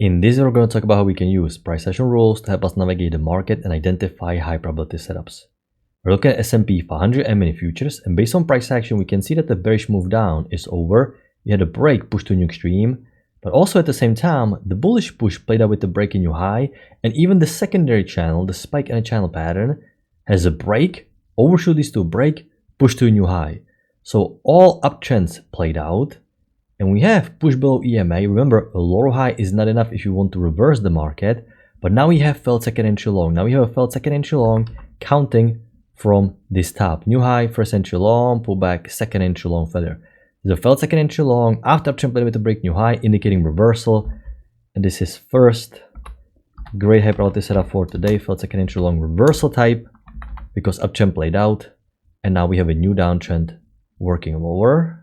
In this video, we're going to talk about how we can use price action rules to help us navigate the market and identify high probability setups. We're looking at S&P 500 M&A futures, and based on price action, we can see that the bearish move down is over. We had a break push to a new extreme, but also at the same time, the bullish push played out with the break in new high, and even the secondary channel, the spike and a channel pattern, has a break, overshoot these to a break, push to a new high. So all uptrends played out. And we have push below EMA. Remember, a lower high is not enough if you want to reverse the market. But now we have failed second entry long. Now we have a failed second entry long counting from this top. New high, first entry long, pullback, second entry long failure. There's a failed second entry long after uptrend played with a break new high, indicating reversal. And this is first great high probability setup for today. Failed second entry long reversal type because uptrend played out. And now we have a new downtrend working lower.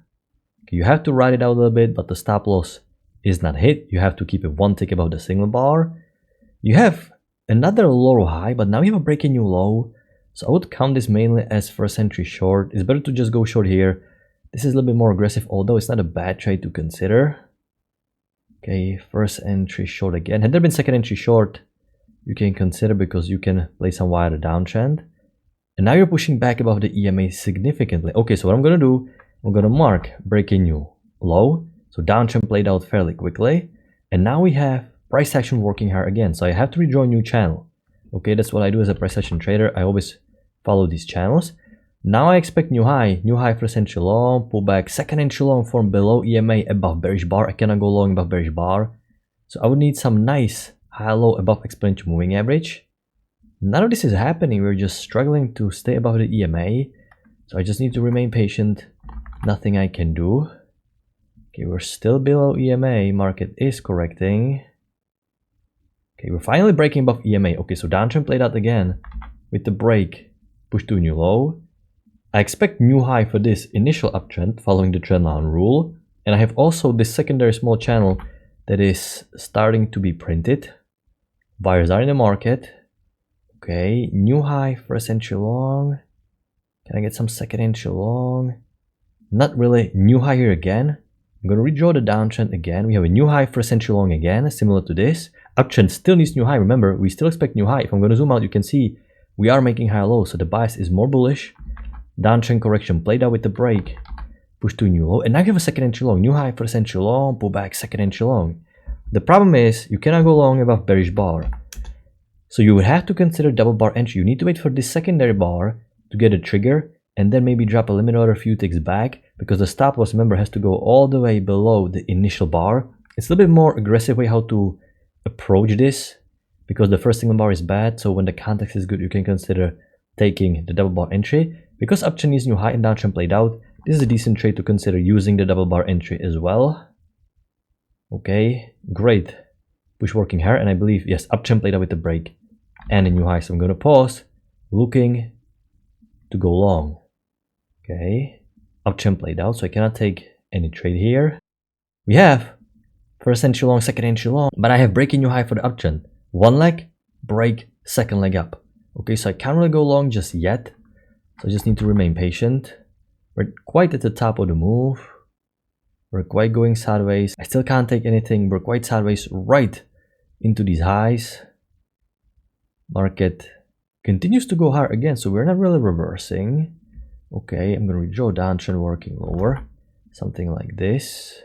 You have to ride it out a little bit, but the stop loss is not hit. You have to keep it one tick above the signal bar. You have another lower high, but now you have a break in new low. So I would count this mainly as first entry short. It's better to just go short here. This is a little bit more aggressive, although it's not a bad trade to consider. Okay, first entry short again. Had there been second entry short, you can consider because you can play some wider downtrend. And now you're pushing back above the EMA significantly. Okay, so what I'm going to do, I'm going to mark breaking new low. So downtrend played out fairly quickly. And now we have price action working hard again. So I have to rejoin new channel. Okay, that's what I do as a price action trader. I always follow these channels. Now I expect new high first entry long, pullback, second entry long from below EMA above bearish bar. I cannot go long above bearish bar. So I would need some nice high low above exponential moving average. None of this is happening. We're just struggling to stay above the EMA. So I just need to remain patient. Nothing I can do. Okay, we're still below EMA. Market is correcting. Okay, we're finally breaking above EMA. Okay, so downtrend played out again with the break, push to a new low. I expect new high for this initial uptrend following the trendline rule. And I have also this secondary small channel that is starting to be printed. Buyers are in the market. Okay, new high, first entry long. Can I get some second entry long? Not really. New high here again. I'm going to redraw the downtrend again. We have a new high first entry long again, similar to this. Uptrend still needs new high. Remember, we still expect new high. If I'm going to zoom out, you can see we are making high low. So the bias is more bullish. Downtrend correction played out with the break. Push to a new low. And now you have a second entry long. New high first entry long. Pull back second entry long. The problem is you cannot go long above bearish bar. So you would have to consider double bar entry. You need to wait for this secondary bar to get a trigger. And then maybe drop a limit order a few ticks back because the stop loss, remember, has to go all the way below the initial bar. It's a little bit more aggressive way how to approach this because the first single bar is bad. So when the context is good, you can consider taking the double bar entry. Because uptrend is new high and downtrend played out, this is a decent trade to consider using the double bar entry as well. Okay, great. Push working hard, and I believe, yes, uptrend played out with the break and a new high. So I'm going to pause, looking to go long. Okay, uptrend played out, so I cannot take any trade here. We have first entry long, second entry long, but I have breaking new high for the uptrend. One leg, break, second leg up. Okay, so I can't really go long just yet. So I just need to remain patient. We're quite at the top of the move. We're quite going sideways. I still can't take anything. We're quite sideways right into these highs. Market continues to go higher again, so we're not really reversing. Okay, I'm going to redraw downtrend working lower. Something like this.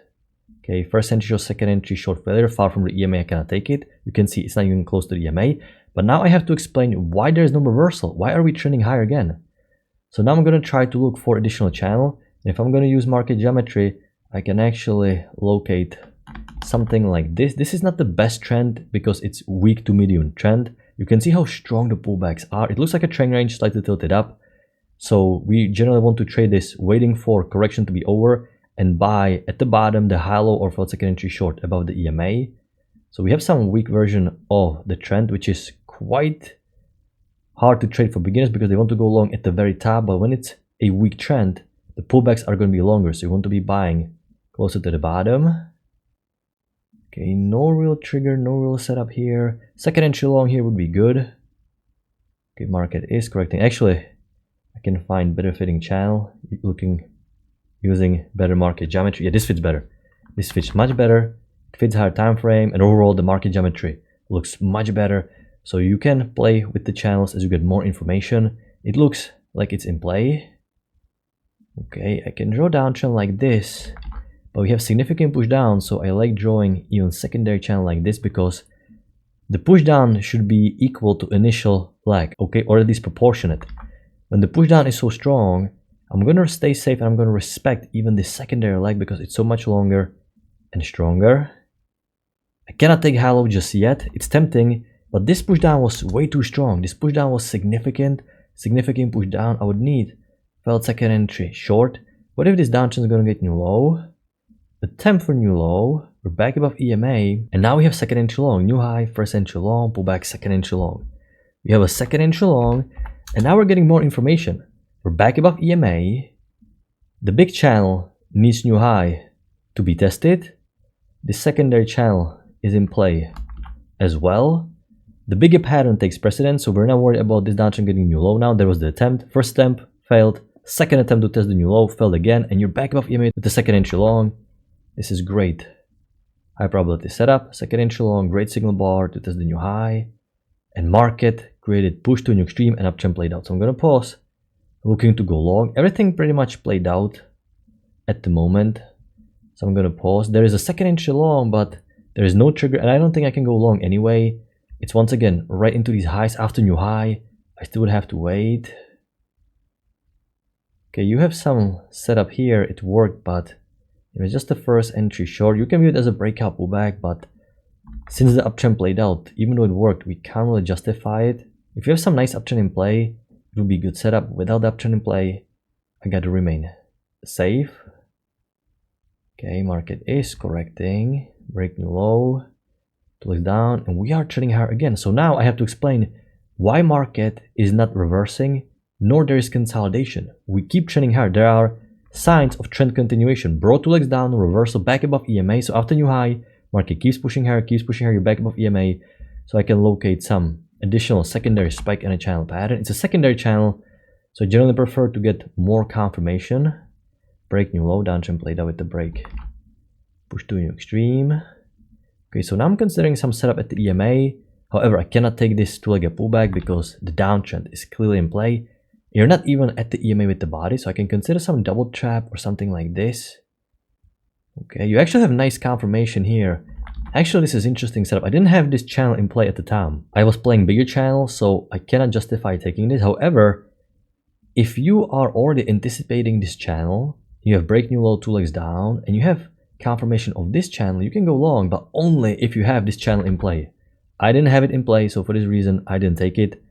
Okay, first entry short, second entry short failure. Far from the EMA, I cannot take it. You can see it's not even close to the EMA. But now I have to explain why there is no reversal. Why are we trending higher again? So now I'm going to try to look for additional channel. And if I'm going to use market geometry, I can actually locate something like this. This is not the best trend because it's weak to medium trend. You can see how strong the pullbacks are. It looks like a trend range slightly tilted up. So we generally want to trade this waiting for correction to be over and buy at the bottom the high low or failed second entry short above the EMA. So we have some weak version of the trend, which is quite hard to trade for beginners because they want to go long at the very top. But when it's a weak trend, the pullbacks are going to be longer. So you want to be buying closer to the bottom. Okay, no real trigger, no real setup here. Second entry long here would be good. Okay, market is correcting. Actually, I can find better fitting channel using better market geometry. Yeah, this fits better. This fits much better. it fits higher time frame, and overall the market geometry looks much better. So you can play with the channels as you get more information. It looks like it's in play. Okay, I can draw down channel like this, but we have significant push down, so I like drawing even secondary channel like this because the push down should be equal to initial leg, okay, or at least proportionate. When the push down is so strong, I'm gonna stay safe and I'm gonna respect even the secondary leg because it's so much longer and stronger. I cannot take high low just yet. It's tempting, but this push down was way too strong. This push down was significant push down. I would need failed second entry short. What if this downtrend is gonna get new low? Attempt for new low. We're back above EMA, and now we have second entry long, new high, first entry long, pull back, second entry long. We have a second entry long, and now we're getting more information. We're back above EMA. The big channel needs new high to be tested. The secondary channel is in play as well. The bigger pattern takes precedence, so we're not worried about this downtrend getting new low now. There was the attempt. First attempt failed. Second attempt to test the new low failed again, and you're back above EMA with the second entry long. This is great. High probability setup, second entry long, great signal bar to test the new high. And market created push to a new extreme and uptrend played out. So I'm gonna pause. Looking to go long. Everything pretty much played out at the moment. So I'm gonna pause. There is a second entry long, but there is no trigger, and I don't think I can go long anyway. It's once again right into these highs after new high. I still would have to wait. Okay, you have some setup here. It worked, but it was just the first entry short. You can view it as a breakout pullback, but since the uptrend played out, even though it worked, we can't really justify it. If you have some nice uptrend in play, it would be a good setup. Without the uptrend in play, I got to remain safe. Okay, market is correcting. Break new low. Close down, and we are trading higher again. So now I have to explain why market is not reversing, nor there is consolidation. We keep trending higher. There are signs of trend continuation. Brought two legs down, reversal back above EMA. So after new high, market keeps pushing higher, you're back above EMA. So I can locate some additional secondary spike in a channel pattern. It's a secondary channel, so I generally prefer to get more confirmation. Break new low, downtrend played out with the break. Push to new extreme. Okay, so now I'm considering some setup at the EMA. However, I cannot take this two-legged pullback because the downtrend is clearly in play. You're not even at the EMA with the body, so I can consider some double trap or something like this. Okay, you actually have nice confirmation here. Actually, this is interesting setup. I didn't have this channel in play at the time. I was playing bigger channels, so I cannot justify taking this. However, if you are already anticipating this channel, you have break new low, two legs down, and you have confirmation of this channel, you can go long, but only if you have this channel in play. I didn't have it in play, so for this reason, I didn't take it.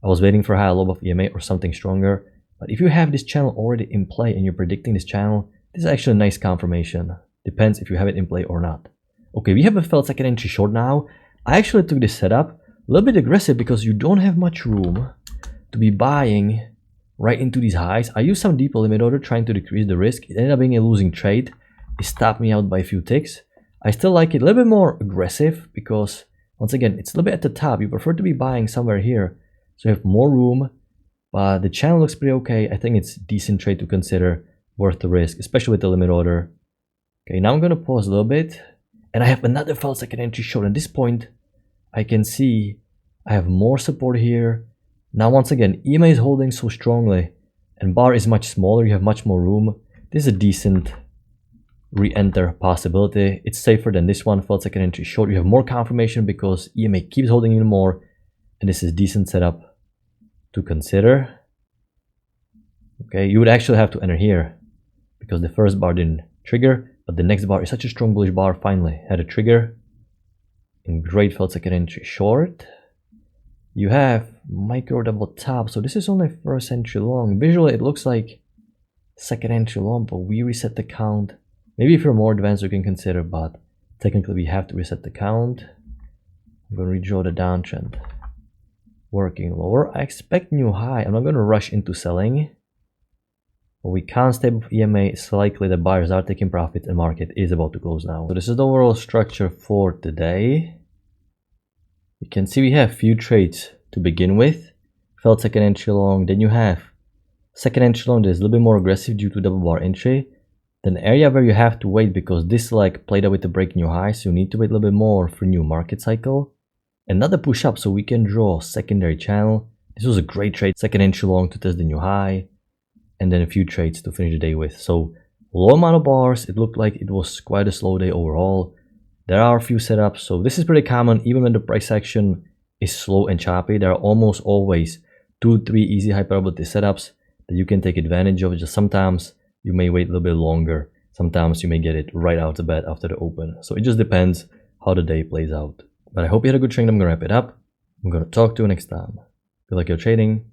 I was waiting for a high low of EMA or something stronger. But if you have this channel already in play and you're predicting this channel, this is actually a nice confirmation. Depends if you have it in play or not. Okay, we have a failed second entry short now. I actually took this setup a little bit aggressive because you don't have much room to be buying right into these highs. I used some deeper limit order trying to decrease the risk. It ended up being a losing trade. It stopped me out by a few ticks. I still like it a little bit more aggressive because, once again, it's a little bit at the top. You prefer to be buying somewhere here, so you have more room, but the channel looks pretty okay. I think it's a decent trade to consider, worth the risk, especially with the limit order. Okay, now I'm going to pause a little bit, and I have another failed second entry short. At this point, I can see I have more support here. Now, once again, EMA is holding so strongly, and bar is much smaller. You have much more room. This is a decent re-enter possibility. It's safer than this one, failed second entry short. You have more confirmation because EMA keeps holding even more, and this is decent setup to consider. Okay, you would actually have to enter here because the first bar didn't trigger, but the next bar is such a strong bullish bar, finally had a trigger. And great failed second entry short. You have micro double top, so this is only first entry long. Visually it looks like second entry long, but we reset the count. Maybe if you're more advanced you can consider, but technically we have to reset the count. I'm going to redraw the downtrend. Working lower. I expect new high. I'm not going to rush into selling. But we can't stay above EMA. It's likely that buyers are taking profit and market is about to close now. So this is the overall structure for today. You can see we have few trades to begin with. Failed second entry long. Then you have second entry long that is a little bit more aggressive due to double bar entry. Then area where you have to wait because this like played out with the break new high, so you need to wait a little bit more for new market cycle. Another push up, so we can draw secondary channel. This was a great trade, second entry long to test the new high, and then a few trades to finish the day with. So low amount of bars, it looked like it was quite a slow day overall. There are a few setups, so this is pretty common even when the price action is slow and choppy. There are almost always 2-3 easy high probability setups that you can take advantage of. Just sometimes you may wait a little bit longer. Sometimes you may get it right out the bat after the open. So it just depends how the day plays out. But I hope you had a good trade. I'm gonna wrap it up. I'm gonna talk to you next time. Good luck your trading.